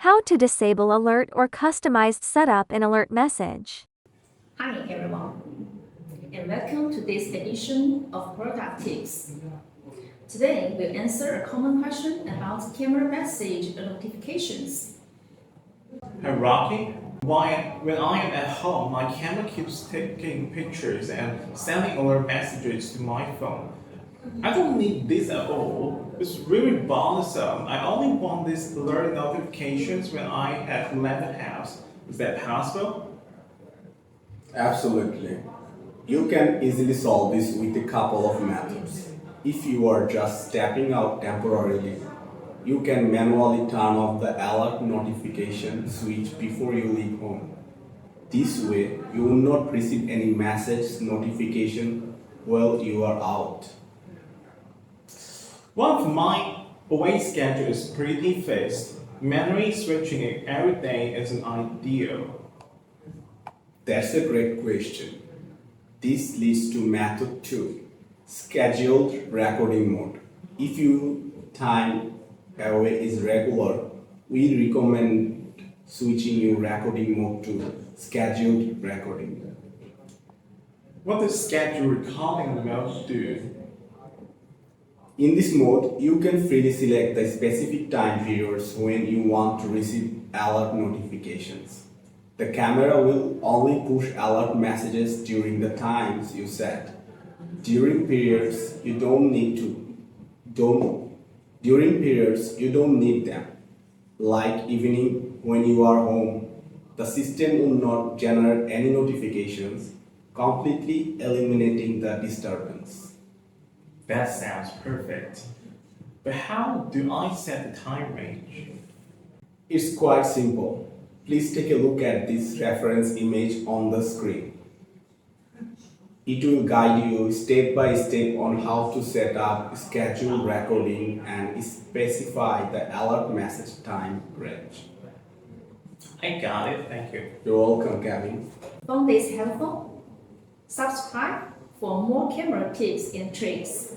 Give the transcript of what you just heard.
How to disable alert or customized setup in alert message. Hi everyone, and welcome to this edition of Product Tips. Today we'll answer a common question about camera message notifications. Hey Rocky, when I am at home, my camera keeps taking pictures and sending alert messages to my phone. I don't need this at all. It's really bothersome. I only want these alert notifications when I have left the house. Is that possible? Absolutely. You can easily solve this with a couple of methods. If you are just stepping out temporarily, you can manually turn off the alert notification switch before you leave home. This way, you will not receive any message notification while you are out. One of my away schedule is pretty fixed. Manually switching it every day isn't ideal. That's a great question. This leads to method 2, scheduled recording mode. If your time away is regular, we recommend switching your recording mode to scheduled recording. What does schedule recording mode do? In this mode, you can freely select the specific time periods when you want to receive alert notifications. The camera will only push alert messages during the times you set. During periods you don't need them, like evening when you are home. The system will not generate any notifications, completely eliminating the disturbance. That sounds perfect. But how do I set the time range? It's quite simple. Please take a look at this reference image on the screen. It will guide you step by step on how to set up scheduled recording and specify the alert message time range. I got it, thank you. You're welcome, Kevin. Found this helpful? Subscribe for more camera tips and tricks.